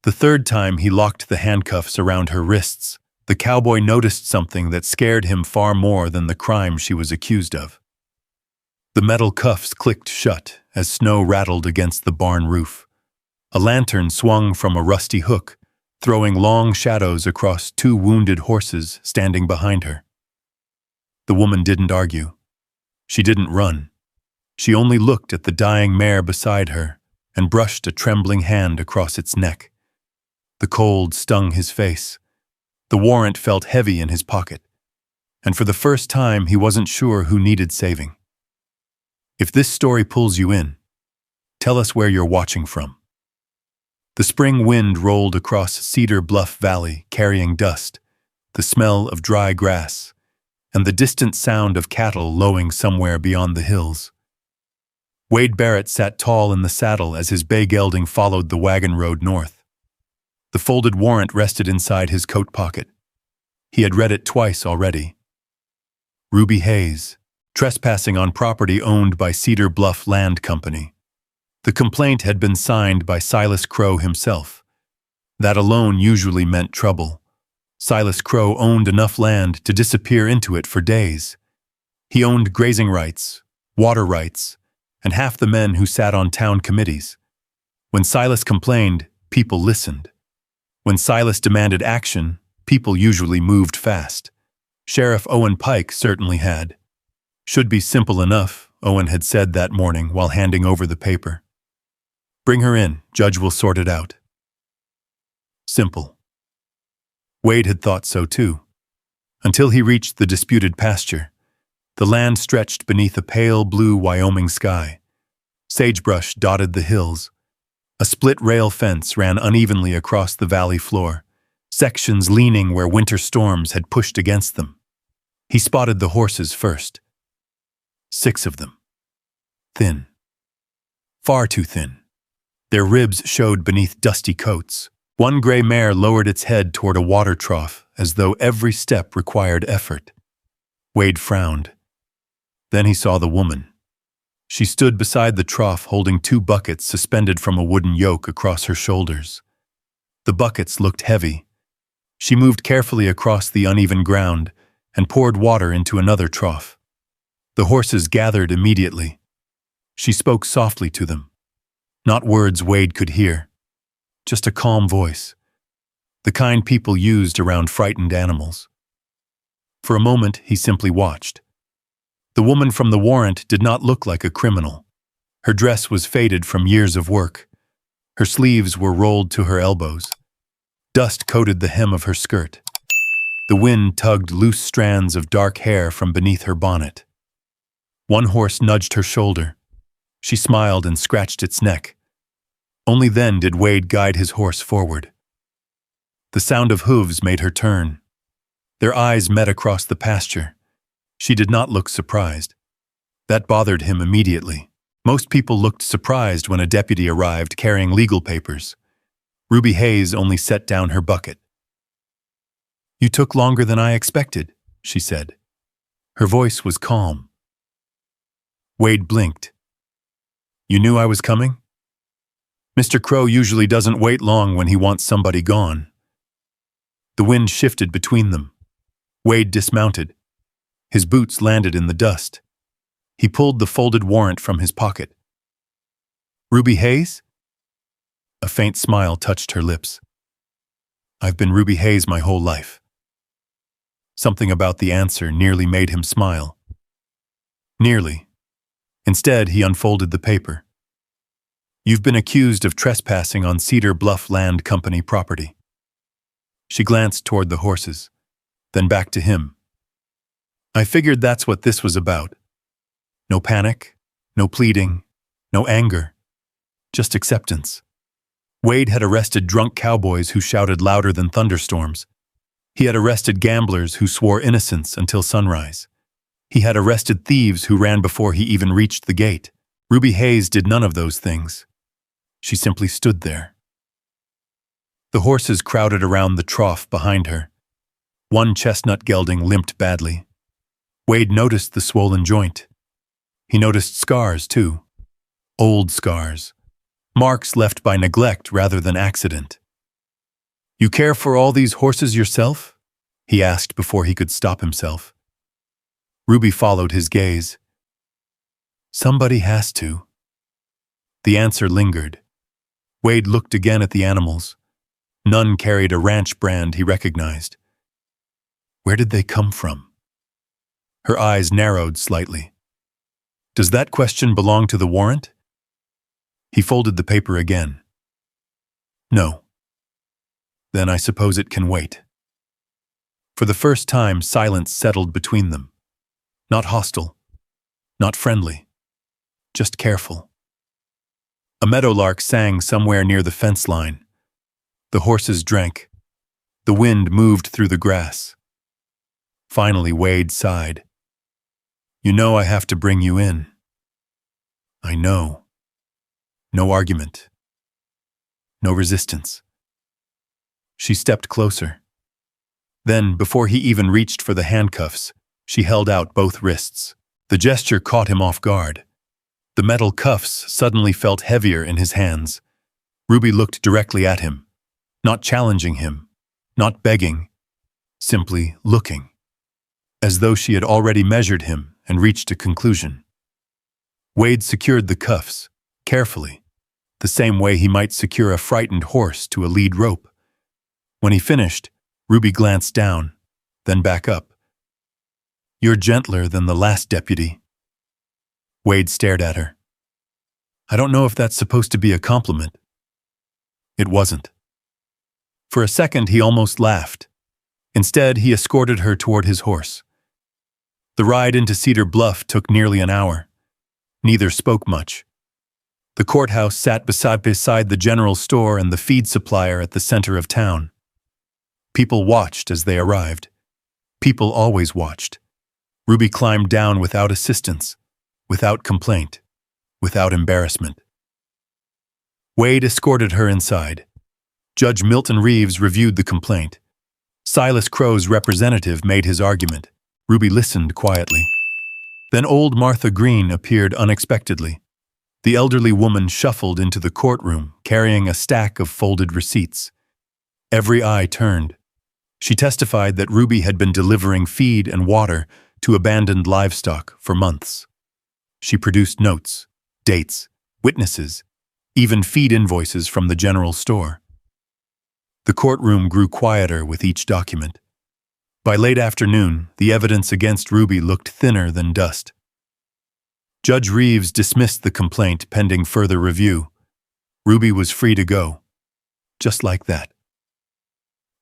The third time he locked the handcuffs around her wrists, the cowboy noticed something that scared him far more than the crime she was accused of. The metal cuffs clicked shut as snow rattled against the barn roof. A lantern swung from a rusty hook, throwing long shadows across two wounded horses standing behind her. The woman didn't argue. She didn't run. She only looked at the dying mare beside her and brushed a trembling hand across its neck. The cold stung his face. The warrant felt heavy in his pocket, and for the first time he wasn't sure who needed saving. If this story pulls you in, tell us where you're watching from. The spring wind rolled across Cedar Bluff Valley, carrying dust, the smell of dry grass, and the distant sound of cattle lowing somewhere beyond the hills. Wade Barrett sat tall in the saddle as his bay gelding followed the wagon road north. The folded warrant rested inside his coat pocket. He had read it twice already. Ruby Hayes, trespassing on property owned by Cedar Bluff Land Company. The complaint had been signed by Silas Crow himself. That alone usually meant trouble. Silas Crow owned enough land to disappear into it for days. He owned grazing rights, water rights, and half the men who sat on town committees. When Silas complained, people listened. When Silas demanded action, people usually moved fast. Sheriff Owen Pike certainly had. Should be simple enough, Owen had said that morning while handing over the paper. Bring her in, Judge will sort it out. Simple. Wade had thought so too. Until he reached the disputed pasture. The land stretched beneath a pale blue Wyoming sky. Sagebrush dotted the hills. A split rail fence ran unevenly across the valley floor, sections leaning where winter storms had pushed against them. He spotted the horses first. 6 of them. Thin. Far too thin. Their ribs showed beneath dusty coats. One gray mare lowered its head toward a water trough as though every step required effort. Wade frowned. Then he saw the woman. She stood beside the trough holding 2 buckets suspended from a wooden yoke across her shoulders. The buckets looked heavy. She moved carefully across the uneven ground and poured water into another trough. The horses gathered immediately. She spoke softly to them. Not words Wade could hear, just a calm voice, the kind people used around frightened animals. For a moment, he simply watched. The woman from the warrant did not look like a criminal. Her dress was faded from years of work. Her sleeves were rolled to her elbows. Dust coated the hem of her skirt. The wind tugged loose strands of dark hair from beneath her bonnet. One horse nudged her shoulder. She smiled and scratched its neck. Only then did Wade guide his horse forward. The sound of hooves made her turn. Their eyes met across the pasture. She did not look surprised. That bothered him immediately. Most people looked surprised when a deputy arrived carrying legal papers. Ruby Hayes only set down her bucket. "You took longer than I expected," she said. Her voice was calm. Wade blinked. "You knew I was coming?" Mr. Crow usually doesn't wait long when he wants somebody gone. The wind shifted between them. Wade dismounted. His boots landed in the dust. He pulled the folded warrant from his pocket. "Ruby Hayes?" A faint smile touched her lips. "I've been Ruby Hayes my whole life." Something about the answer nearly made him smile. Nearly. Instead, he unfolded the paper. "You've been accused of trespassing on Cedar Bluff Land Company property." She glanced toward the horses, then back to him. "I figured that's what this was about. No panic, no pleading, no anger, just acceptance." Wade had arrested drunk cowboys who shouted louder than thunderstorms. He had arrested gamblers who swore innocence until sunrise. He had arrested thieves who ran before he even reached the gate. Ruby Hayes did none of those things. She simply stood there. The horses crowded around the trough behind her. One chestnut gelding limped badly. Wade noticed the swollen joint. He noticed scars, too. Old scars. Marks left by neglect rather than accident. You care for all these horses yourself? He asked before he could stop himself. Ruby followed his gaze. Somebody has to. The answer lingered. Wade looked again at the animals. None carried a ranch brand he recognized. Where did they come from? Her eyes narrowed slightly. Does that question belong to the warrant? He folded the paper again. No. Then I suppose it can wait. For the first time, silence settled between them. Not hostile, not friendly, just careful. A meadowlark sang somewhere near the fence line. The horses drank. The wind moved through the grass. Finally, Wade sighed. You know I have to bring you in. I know. No argument. No resistance. She stepped closer. Then, before he even reached for the handcuffs, she held out both wrists. The gesture caught him off guard. The metal cuffs suddenly felt heavier in his hands. Ruby looked directly at him, not challenging him, not begging, simply looking, as though she had already measured him and reached a conclusion. Wade secured the cuffs, carefully, the same way he might secure a frightened horse to a lead rope. When he finished, Ruby glanced down, then back up. You're gentler than the last deputy. Wade stared at her. I don't know if that's supposed to be a compliment. It wasn't. For a second, he almost laughed. Instead, he escorted her toward his horse. The ride into Cedar Bluff took nearly an hour. Neither spoke much. The courthouse sat beside the general store and the feed supplier at the center of town. People watched as they arrived. People always watched. Ruby climbed down without assistance, without complaint, without embarrassment. Wade escorted her inside. Judge Milton Reeves reviewed the complaint. Silas Crow's representative made his argument. Ruby listened quietly. Then old Martha Green appeared unexpectedly. The elderly woman shuffled into the courtroom, carrying a stack of folded receipts. Every eye turned. She testified that Ruby had been delivering feed and water to abandoned livestock for months. She produced notes, dates, witnesses, even feed invoices from the general store. The courtroom grew quieter with each document. By late afternoon, the evidence against Ruby looked thinner than dust. Judge Reeves dismissed the complaint pending further review. Ruby was free to go. Just like that.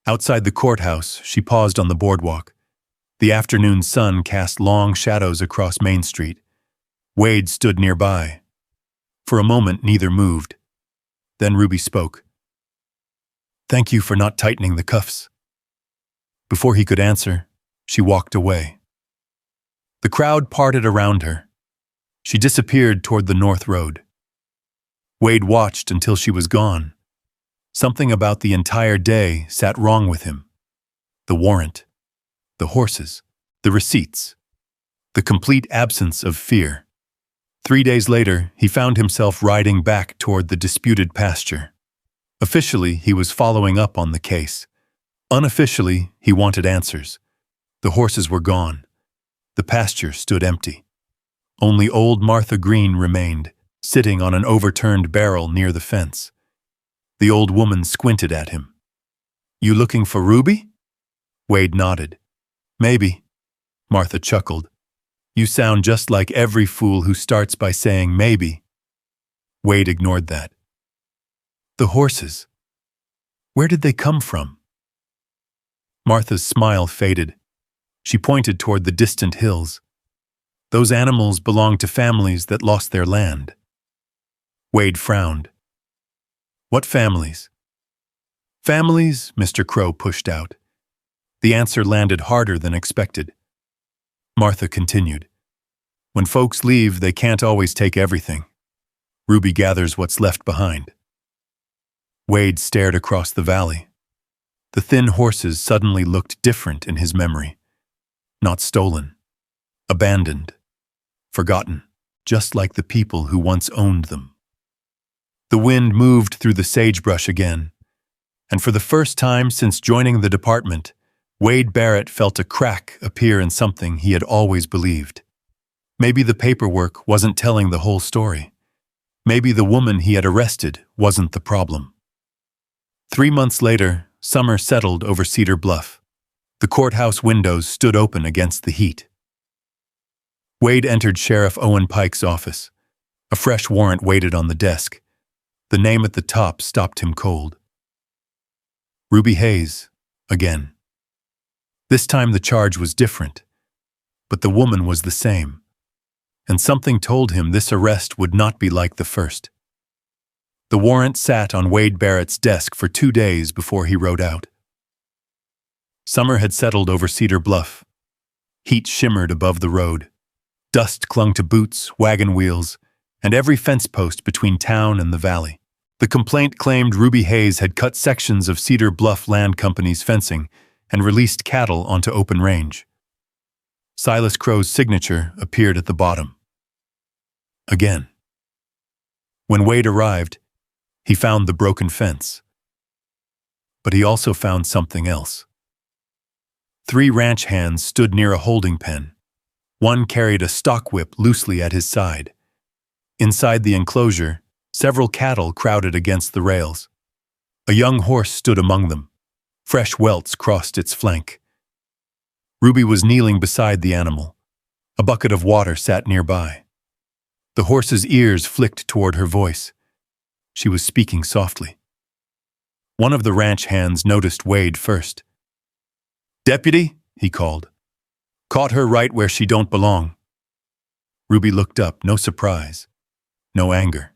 Outside the courthouse, she paused on the boardwalk. The afternoon sun cast long shadows across Main Street. Wade stood nearby. For a moment, neither moved. Then Ruby spoke. Thank you for not tightening the cuffs. Before he could answer, she walked away. The crowd parted around her. She disappeared toward the North Road. Wade watched until she was gone. Something about the entire day sat wrong with him. The warrant, the horses, the receipts, the complete absence of fear. 3 days later, he found himself riding back toward the disputed pasture. Officially, he was following up on the case. Unofficially, he wanted answers. The horses were gone. The pasture stood empty. Only old Martha Green remained, sitting on an overturned barrel near the fence. The old woman squinted at him. You looking for Ruby? Wade nodded. Maybe. Martha chuckled. You sound just like every fool who starts by saying maybe. Wade ignored that. The horses. Where did they come from? Martha's smile faded. She pointed toward the distant hills. Those animals belonged to families that lost their land. Wade frowned. What families? Families, Mr. Crow pushed out. The answer landed harder than expected. Martha continued. When folks leave, they can't always take everything. Ruby gathers what's left behind. Wade stared across the valley. The thin horses suddenly looked different in his memory. Not stolen. Abandoned. Forgotten. Just like the people who once owned them. The wind moved through the sagebrush again. And for the first time since joining the department, Wade Barrett felt a crack appear in something he had always believed. Maybe the paperwork wasn't telling the whole story. Maybe the woman he had arrested wasn't the problem. 3 months later, summer settled over Cedar Bluff. The courthouse windows stood open against the heat. Wade entered Sheriff Owen Pike's office. A fresh warrant waited on the desk. The name at the top stopped him cold. Ruby Hayes, again. This time the charge was different, but the woman was the same, and something told him this arrest would not be like the first. The warrant sat on Wade Barrett's desk for 2 days before he wrote out. Summer had settled over Cedar Bluff. Heat shimmered above the road. Dust clung to boots, wagon wheels, and every fence post between town and the valley. The complaint claimed Ruby Hayes had cut sections of Cedar Bluff Land Company's fencing and released cattle onto open range. Silas Crow's signature appeared at the bottom. Again. When Wade arrived, he found the broken fence. But he also found something else. 3 ranch hands stood near a holding pen. One carried a stock whip loosely at his side. Inside the enclosure, several cattle crowded against the rails. A young horse stood among them. Fresh welts crossed its flank. Ruby was kneeling beside the animal. A bucket of water sat nearby. The horse's ears flicked toward her voice. She was speaking softly. One of the ranch hands noticed Wade first. "Deputy," he called. "Caught her right where she don't belong." Ruby looked up, no surprise, no anger,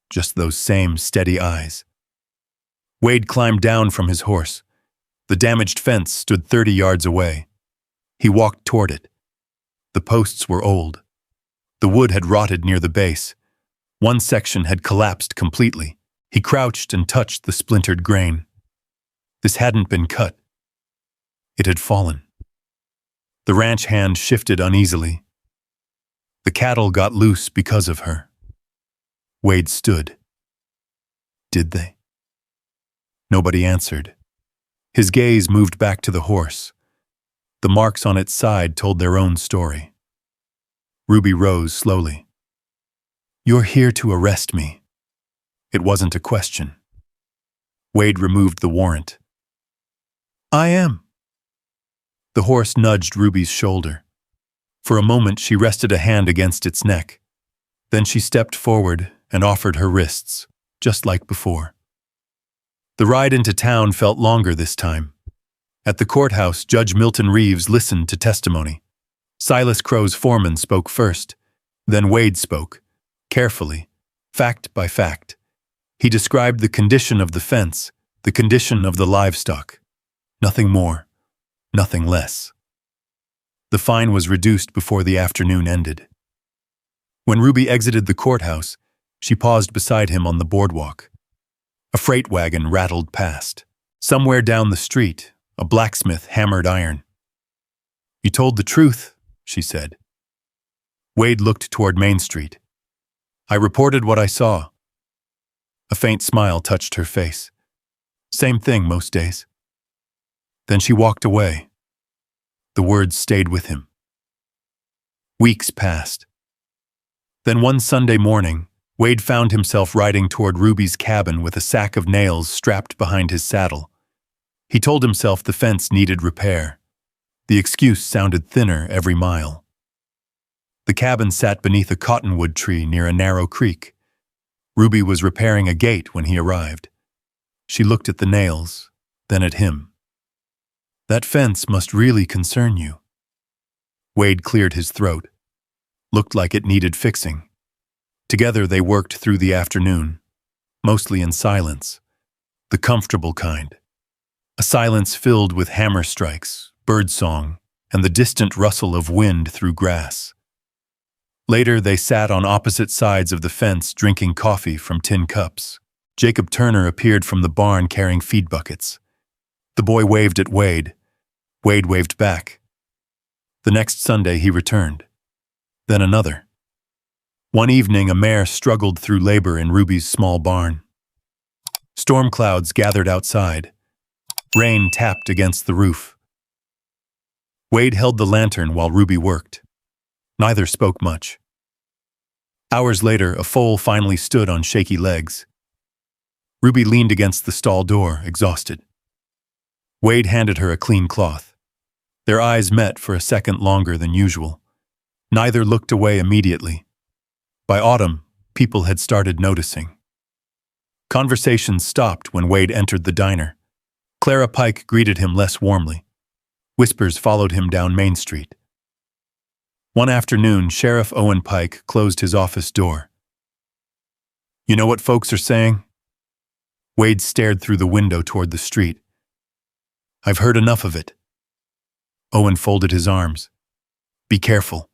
just those same steady eyes. Wade climbed down from his horse. The damaged fence stood 30 yards away. He walked toward it. The posts were old. The wood had rotted near the base. One section had collapsed completely. He crouched and touched the splintered grain. This hadn't been cut. It had fallen. The ranch hand shifted uneasily. The cattle got loose because of her. Wade stood. Did they? Nobody answered. His gaze moved back to the horse. The marks on its side told their own story. Ruby rose slowly. "You're here to arrest me." It wasn't a question. Wade removed the warrant. "I am." The horse nudged Ruby's shoulder. For a moment she rested a hand against its neck. Then she stepped forward and offered her wrists, just like before. The ride into town felt longer this time. At the courthouse, Judge Milton Reeves listened to testimony. Silas Crow's foreman spoke first. Then Wade spoke, carefully, fact by fact. He described the condition of the fence, the condition of the livestock. Nothing more, nothing less. The fine was reduced before the afternoon ended. When Ruby exited the courthouse, she paused beside him on the boardwalk. A freight wagon rattled past. Somewhere down the street, a blacksmith hammered iron. "You told the truth," she said. Wade looked toward Main Street. "I reported what I saw." A faint smile touched her face. "Same thing most days." Then she walked away. The words stayed with him. Weeks passed. Then one Sunday morning, Wade found himself riding toward Ruby's cabin with a sack of nails strapped behind his saddle. He told himself the fence needed repair. The excuse sounded thinner every mile. The cabin sat beneath a cottonwood tree near a narrow creek. Ruby was repairing a gate when he arrived. She looked at the nails, then at him. "That fence must really concern you." Wade cleared his throat. Looked like it needed fixing. Together they worked through the afternoon, mostly in silence, the comfortable kind. A silence filled with hammer strikes, birdsong, and the distant rustle of wind through grass. Later they sat on opposite sides of the fence drinking coffee from tin cups. Jacob Turner appeared from the barn carrying feed buckets. The boy waved at Wade. Wade waved back. The next Sunday he returned. Then another. One evening, a mare struggled through labor in Ruby's small barn. Storm clouds gathered outside. Rain tapped against the roof. Wade held the lantern while Ruby worked. Neither spoke much. Hours later, a foal finally stood on shaky legs. Ruby leaned against the stall door, exhausted. Wade handed her a clean cloth. Their eyes met for a second longer than usual. Neither looked away immediately. By autumn, people had started noticing. Conversations stopped when Wade entered the diner. Clara Pike greeted him less warmly. Whispers followed him down Main Street. One afternoon, Sheriff Owen Pike closed his office door. "You know what folks are saying?" Wade stared through the window toward the street. "I've heard enough of it." Owen folded his arms. "Be careful."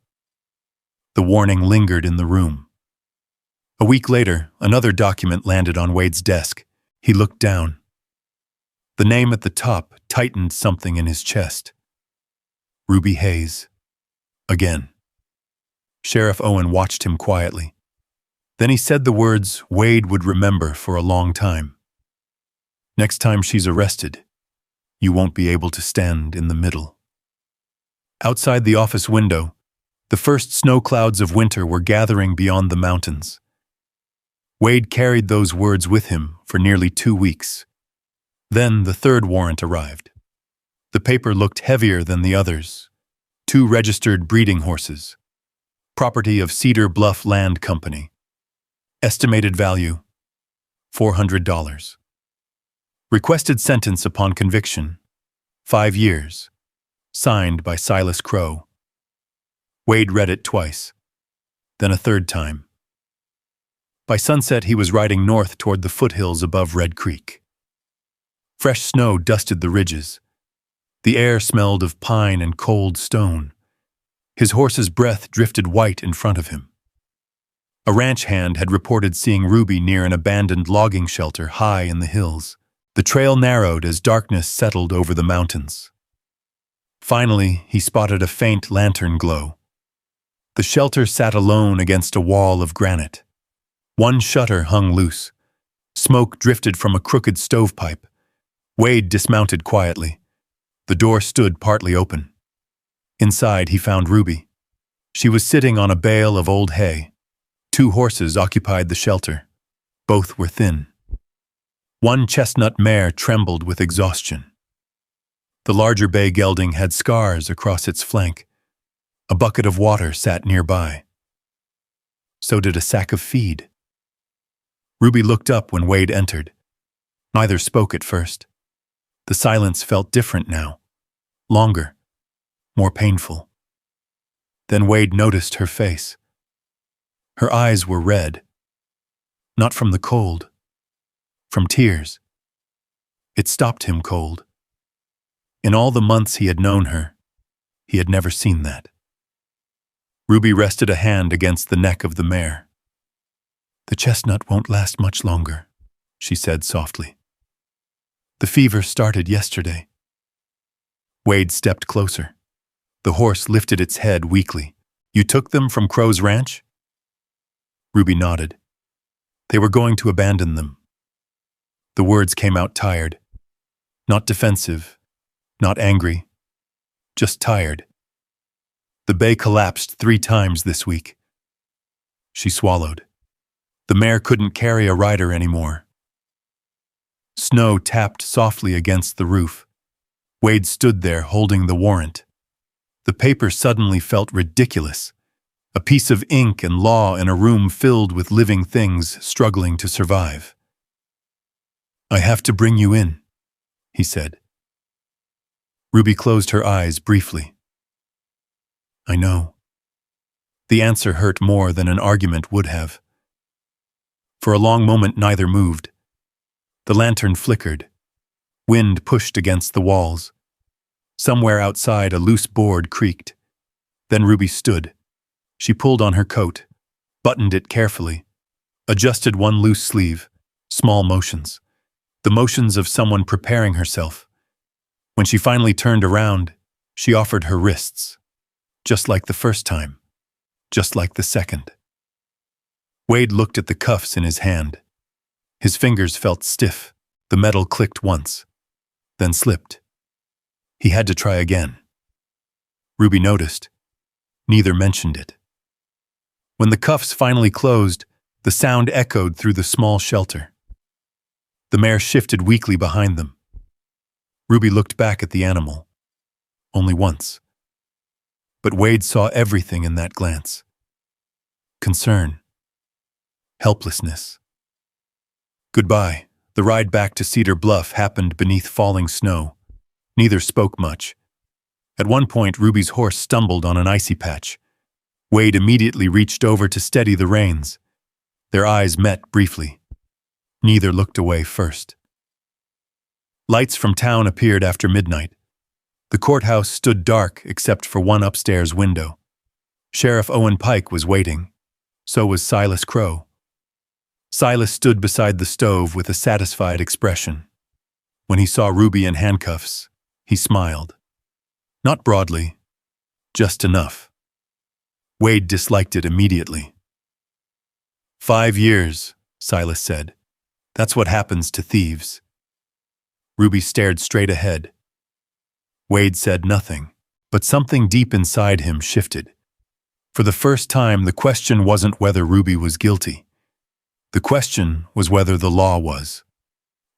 The warning lingered in the room. A week later, another document landed on Wade's desk. He looked down. The name at the top tightened something in his chest. Ruby Hayes. Again. Sheriff Owen watched him quietly. Then he said the words Wade would remember for a long time. "Next time she's arrested, you won't be able to stand in the middle." Outside the office window, the first snow clouds of winter were gathering beyond the mountains. Wade carried those words with him for nearly 2 weeks. Then the third warrant arrived. The paper looked heavier than the others. 2 registered breeding horses. Property of Cedar Bluff Land Company. Estimated value, $400. Requested sentence upon conviction, 5 years. Signed by Silas Crow. Wade read it twice, then a third time. By sunset, he was riding north toward the foothills above Red Creek. Fresh snow dusted the ridges. The air smelled of pine and cold stone. His horse's breath drifted white in front of him. A ranch hand had reported seeing Ruby near an abandoned logging shelter high in the hills. The trail narrowed as darkness settled over the mountains. Finally, he spotted a faint lantern glow. The shelter sat alone against a wall of granite. One shutter hung loose. Smoke drifted from a crooked stovepipe. Wade dismounted quietly. The door stood partly open. Inside, he found Ruby. She was sitting on a bale of old hay. 2 horses occupied the shelter. Both were thin. One chestnut mare trembled with exhaustion. The larger bay gelding had scars across its flank. A bucket of water sat nearby. So did a sack of feed. Ruby looked up when Wade entered. Neither spoke at first. The silence felt different now. Longer. More painful. Then Wade noticed her face. Her eyes were red. Not from the cold. From tears. It stopped him cold. In all the months he had known her, he had never seen that. Ruby rested a hand against the neck of the mare. "The chestnut won't last much longer," she said softly. "The fever started yesterday." Wade stepped closer. The horse lifted its head weakly. "You took them from Crow's ranch?" Ruby nodded. "They were going to abandon them." The words came out tired. Not defensive, not angry, just tired. "The bay collapsed 3 times this week." She swallowed. The mare couldn't carry a rider anymore. Snow tapped softly against the roof. Wade stood there holding the warrant. The paper suddenly felt ridiculous. A piece of ink and law in a room filled with living things struggling to survive. "I have to bring you in," he said. Ruby closed her eyes briefly. "I know." The answer hurt more than an argument would have. For a long moment neither moved. The lantern flickered. Wind pushed against the walls. Somewhere outside a loose board creaked. Then Ruby stood. She pulled on her coat, buttoned it carefully, adjusted one loose sleeve, small motions. The motions of someone preparing herself. When she finally turned around, she offered her wrists. Just like the first time. Just like the second. Wade looked at the cuffs in his hand. His fingers felt stiff. The metal clicked once, then slipped. He had to try again. Ruby noticed. Neither mentioned it. When the cuffs finally closed, the sound echoed through the small shelter. The mare shifted weakly behind them. Ruby looked back at the animal. Only once. But Wade saw everything in that glance. Concern. Helplessness. Goodbye. The ride back to Cedar Bluff happened beneath falling snow. Neither spoke much. At one point, Ruby's horse stumbled on an icy patch. Wade immediately reached over to steady the reins. Their eyes met briefly. Neither looked away first. Lights from town appeared after midnight. The courthouse stood dark except for one upstairs window. Sheriff Owen Pike was waiting. So was Silas Crow. Silas stood beside the stove with a satisfied expression. When he saw Ruby in handcuffs, he smiled. Not broadly, just enough. Wade disliked it immediately. 5 years, Silas said. That's what happens to thieves. Ruby stared straight ahead. Wade said nothing, but something deep inside him shifted. For the first time, the question wasn't whether Ruby was guilty. The question was whether the law was.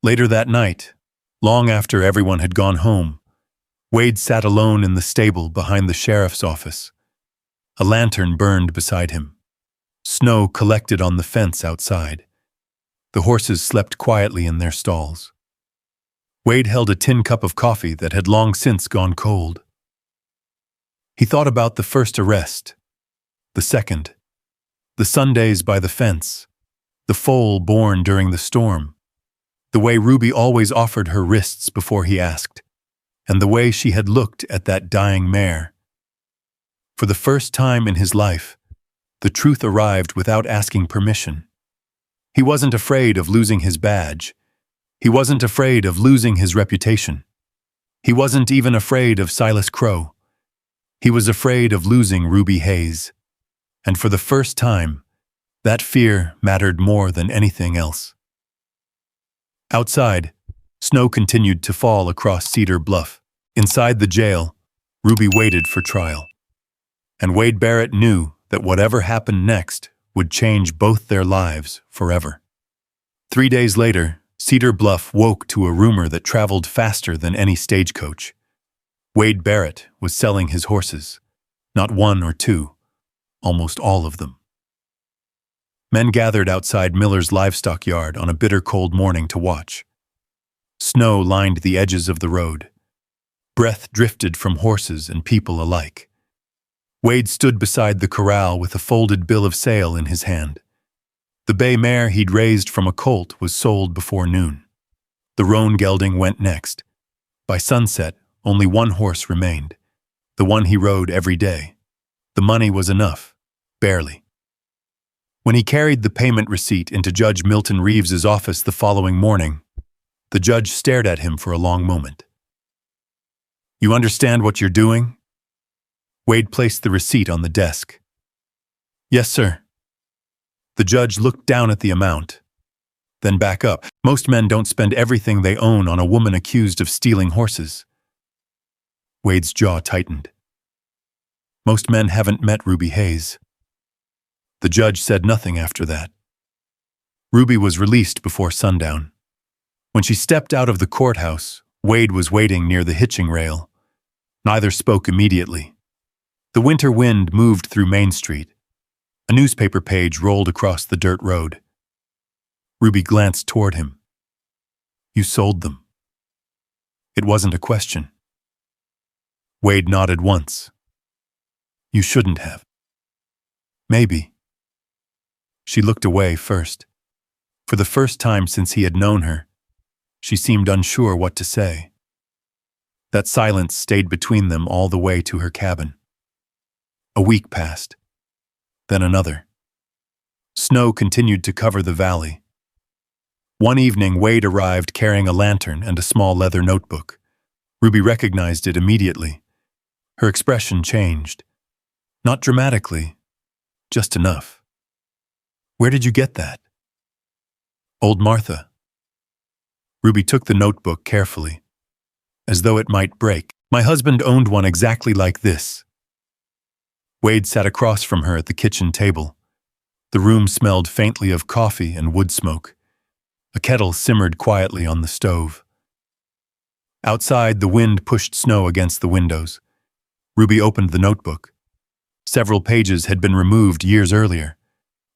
Later that night, long after everyone had gone home, Wade sat alone in the stable behind the sheriff's office. A lantern burned beside him. Snow collected on the fence outside. The horses slept quietly in their stalls. Wade held a tin cup of coffee that had long since gone cold. He thought about the first arrest, the second, the Sundays by the fence, the foal born during the storm, the way Ruby always offered her wrists before he asked, and the way she had looked at that dying mare. For the first time in his life, the truth arrived without asking permission. He wasn't afraid of losing his badge. He wasn't afraid of losing his reputation. He wasn't even afraid of Silas Crow. He was afraid of losing Ruby Hayes. And for the first time, that fear mattered more than anything else. Outside, snow continued to fall across Cedar Bluff. Inside the jail, Ruby waited for trial. And Wade Barrett knew that whatever happened next would change both their lives forever. 3 days later, Cedar Bluff woke to a rumor that traveled faster than any stagecoach. Wade Barrett was selling his horses, not one or two, almost all of them. Men gathered outside Miller's livestock yard on a bitter cold morning to watch. Snow lined the edges of the road. Breath drifted from horses and people alike. Wade stood beside the corral with a folded bill of sale in his hand. The bay mare he'd raised from a colt was sold before noon. The roan gelding went next. By sunset, only one horse remained, the one he rode every day. The money was enough, barely. When he carried the payment receipt into Judge Milton Reeves's office the following morning, the judge stared at him for a long moment. "You understand what you're doing?" Wade placed the receipt on the desk. "Yes, sir." The judge looked down at the amount, then back up. Most men don't spend everything they own on a woman accused of stealing horses. Wade's jaw tightened. Most men haven't met Ruby Hayes. The judge said nothing after that. Ruby was released before sundown. When she stepped out of the courthouse, Wade was waiting near the hitching rail. Neither spoke immediately. The winter wind moved through Main Street. A newspaper page rolled across the dirt road. Ruby glanced toward him. "You sold them." It wasn't a question. Wade nodded once. "You shouldn't have." "Maybe." She looked away first. For the first time since he had known her, she seemed unsure what to say. That silence stayed between them all the way to her cabin. A week passed. Then another. Snow continued to cover the valley. One evening, Wade arrived carrying a lantern and a small leather notebook. Ruby recognized it immediately. Her expression changed. Not dramatically, just enough. "Where did you get that?" "Old Martha." Ruby took the notebook carefully, as though it might break. My husband owned one exactly like this. Wade sat across from her at the kitchen table. The room smelled faintly of coffee and wood smoke. A kettle simmered quietly on the stove. Outside, the wind pushed snow against the windows. Ruby opened the notebook. Several pages had been removed years earlier,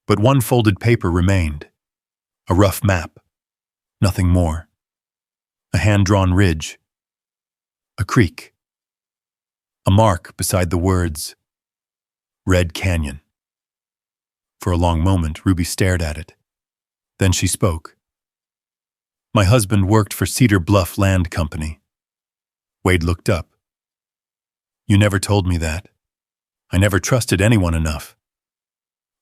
but one folded paper remained. A rough map. Nothing more. A hand-drawn ridge. A creek. A mark beside the words, Red Canyon. For a long moment, Ruby stared at it. Then she spoke. My husband worked for Cedar Bluff Land Company. Wade looked up. You never told me that. I never trusted anyone enough.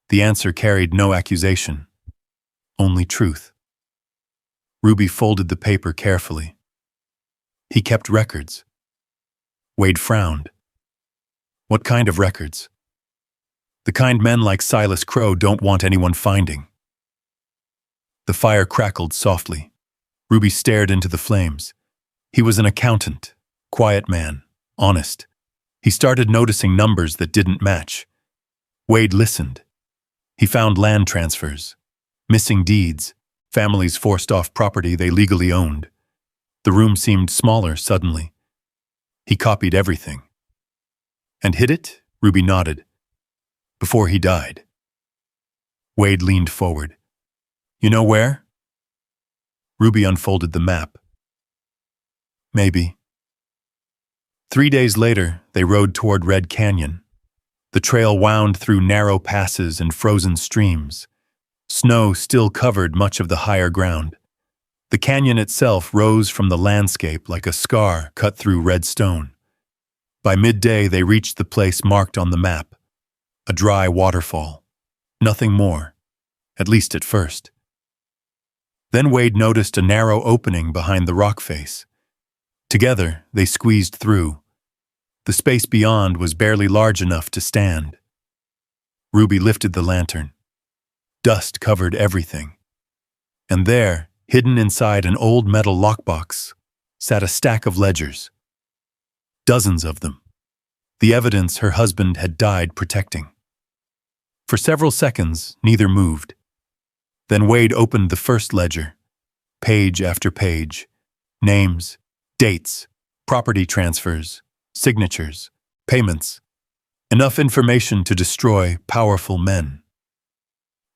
The answer carried no accusation, only truth. Ruby folded the paper carefully. He kept records. Wade frowned. What kind of records? The kind men like Silas Crow don't want anyone finding. The fire crackled softly. Ruby stared into the flames. He was an accountant, quiet man, honest. He started noticing numbers that didn't match. Wade listened. He found land transfers, missing deeds, families forced off property they legally owned. The room seemed smaller suddenly. He copied everything. And hid it? Ruby nodded. Before he died. Wade leaned forward. You know where? Ruby unfolded the map. Maybe. 3 days later, they rode toward Red Canyon. The trail wound through narrow passes and frozen streams. Snow still covered much of the higher ground. The canyon itself rose from the landscape like a scar cut through red stone. By midday, they reached the place marked on the map. A dry waterfall. Nothing more, at least at first. Then Wade noticed a narrow opening behind the rock face. Together, they squeezed through. The space beyond was barely large enough to stand. Ruby lifted the lantern. Dust covered everything. And there, hidden inside an old metal lockbox, sat a stack of ledgers. Dozens of them. The evidence her husband had died protecting. For several seconds, neither moved. Then Wade opened the first ledger. Page after page. Names, dates, property transfers, signatures, payments. Enough information to destroy powerful men.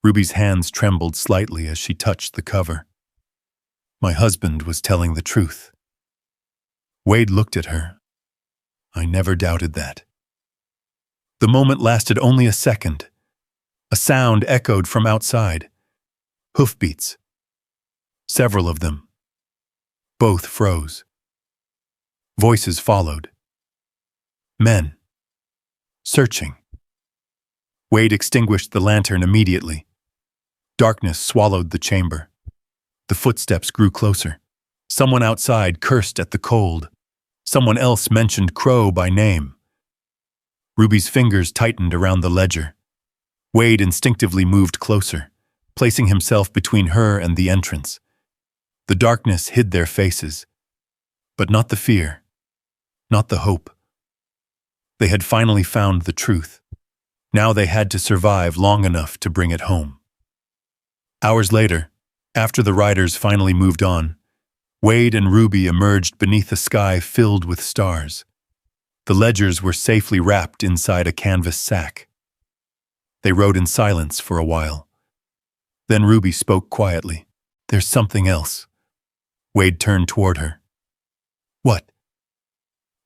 Ruby's hands trembled slightly as she touched the cover. My husband was telling the truth. Wade looked at her. I never doubted that. The moment lasted only a second. A sound echoed from outside. Hoofbeats. Several of them. Both froze. Voices followed. Men. Searching. Wade extinguished the lantern immediately. Darkness swallowed the chamber. The footsteps grew closer. Someone outside cursed at the cold. Someone else mentioned Crow by name. Ruby's fingers tightened around the ledger. Wade instinctively moved closer, placing himself between her and the entrance. The darkness hid their faces, but not the fear, not the hope. They had finally found the truth. Now they had to survive long enough to bring it home. Hours later, after the riders finally moved on, Wade and Ruby emerged beneath a sky filled with stars. The ledgers were safely wrapped inside a canvas sack. They rode in silence for a while. Then Ruby spoke quietly. There's something else. Wade turned toward her. What?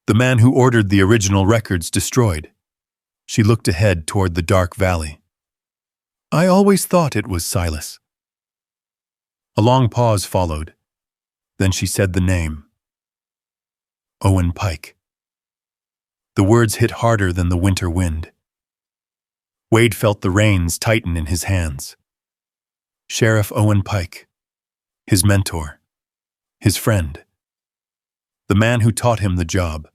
The man who ordered the original records destroyed. She looked ahead toward the dark valley. I always thought it was Silas. A long pause followed. Then she said the name. Owen Pike. The words hit harder than the winter wind. Wade felt the reins tighten in his hands. Sheriff Owen Pike. His mentor. His friend. The man who taught him the job.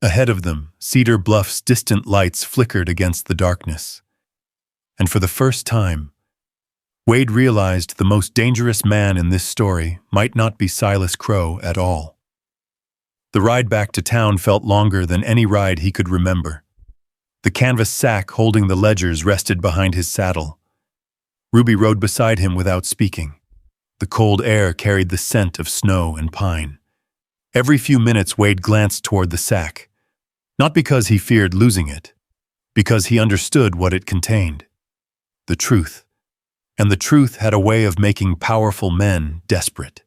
Ahead of them, Cedar Bluff's distant lights flickered against the darkness. And for the first time, Wade realized the most dangerous man in this story might not be Silas Crow at all. The ride back to town felt longer than any ride he could remember. The canvas sack holding the ledgers rested behind his saddle. Ruby rode beside him without speaking. The cold air carried the scent of snow and pine. Every few minutes Wade glanced toward the sack, not because he feared losing it, because he understood what it contained. The truth. And the truth had a way of making powerful men desperate.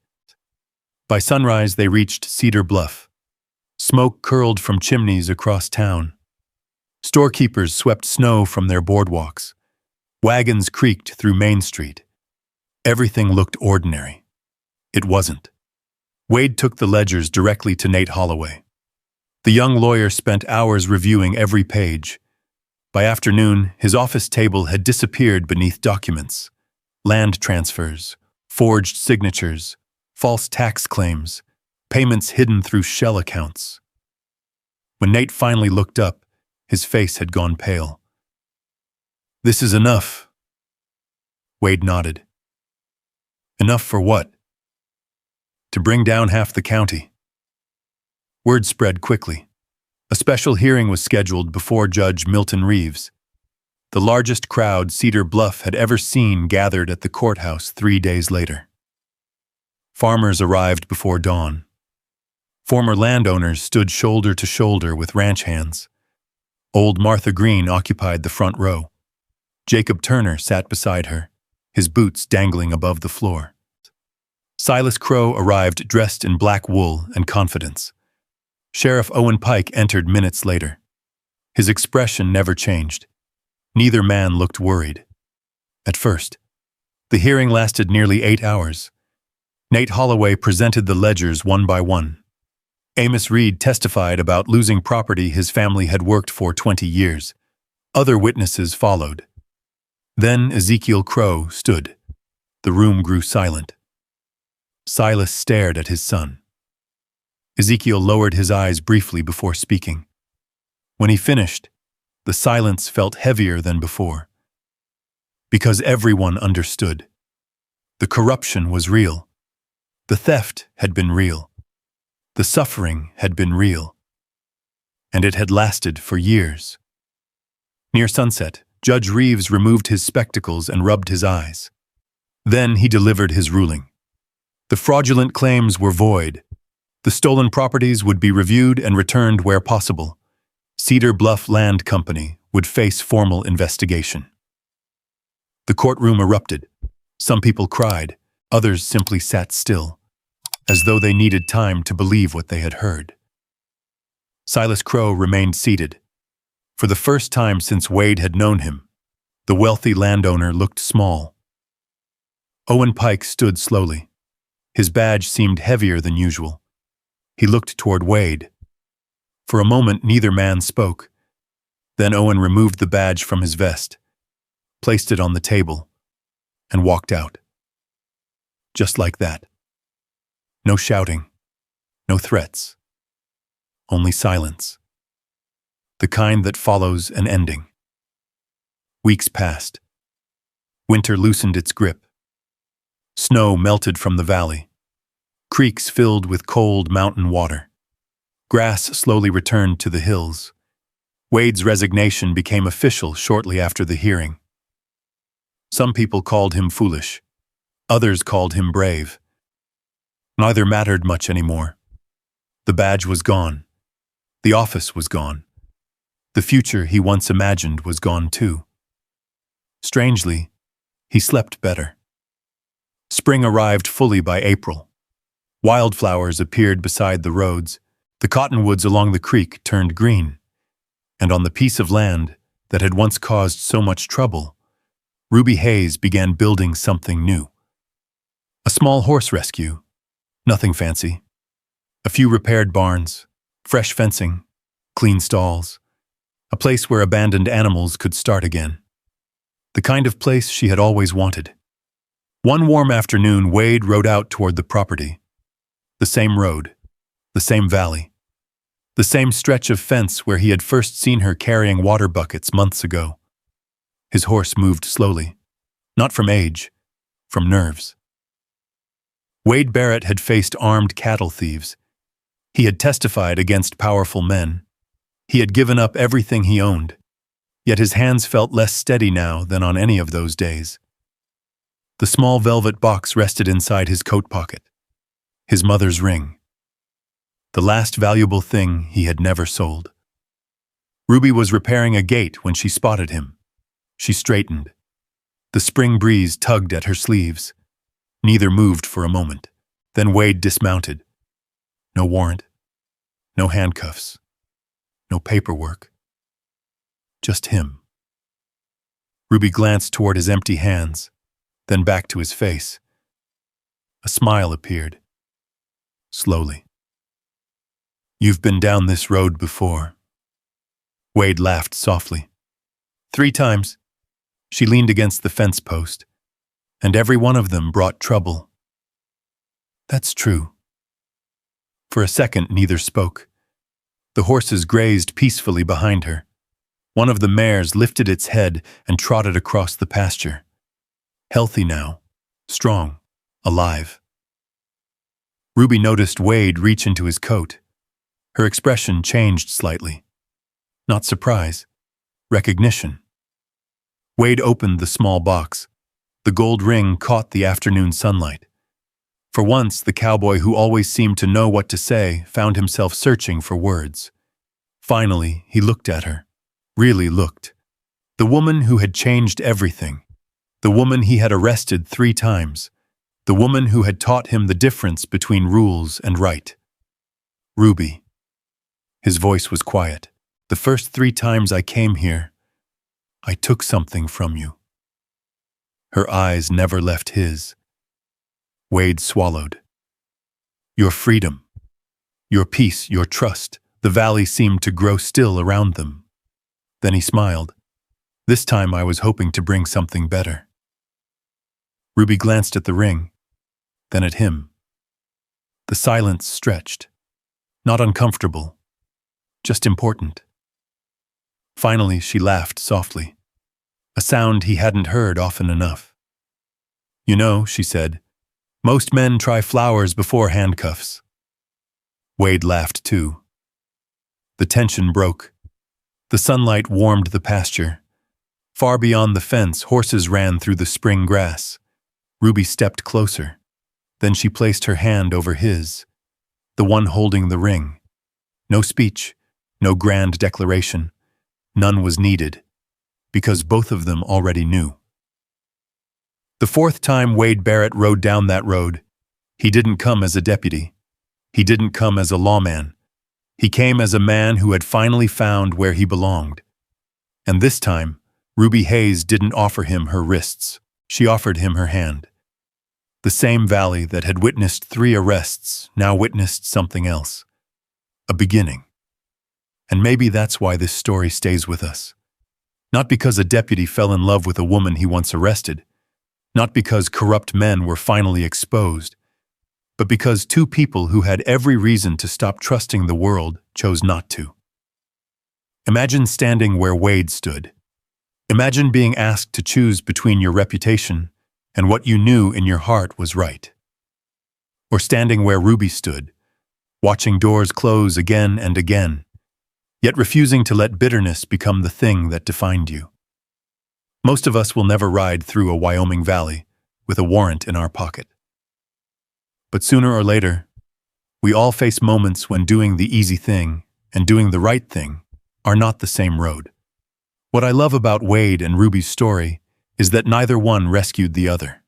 By sunrise they reached Cedar Bluff. Smoke curled from chimneys across town. Storekeepers swept snow from their boardwalks. Wagons creaked through Main Street. Everything looked ordinary. It wasn't. Wade took the ledgers directly to Nate Holloway. The young lawyer spent hours reviewing every page. By afternoon, his office table had disappeared beneath documents. Land transfers, forged signatures, false tax claims, payments hidden through shell accounts. When Nate finally looked up, his face had gone pale. "This is enough." Wade nodded. "Enough for what?" "To bring down half the county." Word spread quickly. A special hearing was scheduled before Judge Milton Reeves. The largest crowd Cedar Bluff had ever seen gathered at the courthouse 3 days later. Farmers arrived before dawn. Former landowners stood shoulder to shoulder with ranch hands. Old Martha Green occupied the front row. Jacob Turner sat beside her, his boots dangling above the floor. Silas Crow arrived dressed in black wool and confidence. Sheriff Owen Pike entered minutes later. His expression never changed. Neither man looked worried. At first, the hearing lasted nearly 8 hours. Nate Holloway presented the ledgers one by one. Amos Reed testified about losing property his family had worked for 20 years. Other witnesses followed. Then Ezekiel Crow stood. The room grew silent. Silas stared at his son. Ezekiel lowered his eyes briefly before speaking. When he finished, the silence felt heavier than before. Because everyone understood. The corruption was real. The theft had been real. The suffering had been real. And it had lasted for years. Near sunset, Judge Reeves removed his spectacles and rubbed his eyes. Then he delivered his ruling. The fraudulent claims were void. The stolen properties would be reviewed and returned where possible. Cedar Bluff Land Company would face formal investigation. The courtroom erupted. Some people cried, others simply sat still, as though they needed time to believe what they had heard. Silas Crow remained seated. For the first time since Wade had known him, the wealthy landowner looked small. Owen Pike stood slowly. His badge seemed heavier than usual. He looked toward Wade. For a moment, neither man spoke. Then Owen removed the badge from his vest, placed it on the table, and walked out. Just like that. No shouting, no threats, only silence. The kind that follows an ending. Weeks passed. Winter loosened its grip. Snow melted from the valley. Creeks filled with cold mountain water. Grass slowly returned to the hills. Wade's resignation became official shortly after the hearing. Some people called him foolish. Others called him brave. Neither mattered much anymore. The badge was gone. The office was gone. The future he once imagined was gone too. Strangely, he slept better. Spring arrived fully by April. Wildflowers appeared beside the roads. The cottonwoods along the creek turned green. And on the piece of land that had once caused so much trouble, Ruby Hayes began building something new. A small horse rescue. Nothing fancy. A few repaired barns, fresh fencing, clean stalls. A place where abandoned animals could start again. The kind of place she had always wanted. One warm afternoon, Wade rode out toward the property. The same road, the same valley, the same stretch of fence where he had first seen her carrying water buckets months ago. His horse moved slowly, not from age, from nerves. Wade Barrett had faced armed cattle thieves. He had testified against powerful men. He had given up everything he owned. Yet his hands felt less steady now than on any of those days. The small velvet box rested inside his coat pocket. His mother's ring. The last valuable thing he had never sold. Ruby was repairing a gate when she spotted him. She straightened. The spring breeze tugged at her sleeves. Neither moved for a moment. Then Wade dismounted. No warrant. No handcuffs. No paperwork. Just him. Ruby glanced toward his empty hands, then back to his face. A smile appeared. Slowly. You've been down this road before. Wade laughed softly. 3 times. She leaned against the fence post, and every one of them brought trouble. That's true. For a second, neither spoke. The horses grazed peacefully behind her. One of the mares lifted its head and trotted across the pasture. Healthy now, strong, alive. Ruby noticed Wade reach into his coat. Her expression changed slightly. Not surprise, recognition. Wade opened the small box. The gold ring caught the afternoon sunlight. For once, the cowboy who always seemed to know what to say found himself searching for words. Finally, he looked at her. Really looked. The woman who had changed everything. The woman he had arrested 3 times. The woman who had taught him the difference between rules and right. Ruby. His voice was quiet. The first 3 times I came here, I took something from you. Her eyes never left his. Wade swallowed. Your freedom. Your peace, your trust. The valley seemed to grow still around them. Then he smiled. This time I was hoping to bring something better. Ruby glanced at the ring, then at him. The silence stretched. Not uncomfortable, just important. Finally, she laughed softly, a sound he hadn't heard often enough. You know, she said, most men try flowers before handcuffs. Wade laughed too. The tension broke. The sunlight warmed the pasture. Far beyond the fence, horses ran through the spring grass. Ruby stepped closer. Then she placed her hand over his, the one holding the ring. No speech, no grand declaration. None was needed, because both of them already knew. The 4th time Wade Barrett rode down that road, he didn't come as a deputy. He didn't come as a lawman. He came as a man who had finally found where he belonged. And this time, Ruby Hayes didn't offer him her wrists. She offered him her hand. The same valley that had witnessed 3 arrests now witnessed something else. A beginning. And maybe that's why this story stays with us. Not because a deputy fell in love with a woman he once arrested. Not because corrupt men were finally exposed. But because 2 people who had every reason to stop trusting the world chose not to. Imagine standing where Wade stood. Imagine being asked to choose between your reputation and what you knew in your heart was right. Or standing where Ruby stood, watching doors close again and again, yet refusing to let bitterness become the thing that defined you. Most of us will never ride through a Wyoming valley with a warrant in our pocket. But sooner or later, we all face moments when doing the easy thing and doing the right thing are not the same road. What I love about Wade and Ruby's story is that neither one rescued the other.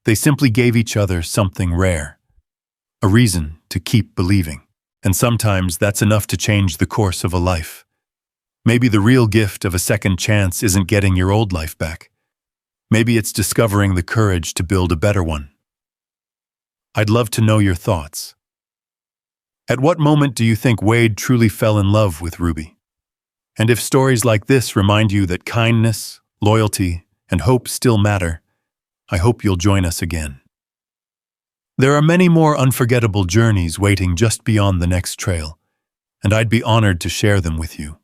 They simply gave each other something rare, a reason to keep believing. And sometimes that's enough to change the course of a life. Maybe the real gift of a second chance isn't getting your old life back. Maybe it's discovering the courage to build a better one. I'd love to know your thoughts. At what moment do you think Wade truly fell in love with Ruby? And if stories like this remind you that kindness, loyalty, and hope still matter, I hope you'll join us again. There are many more unforgettable journeys waiting just beyond the next trail, and I'd be honored to share them with you.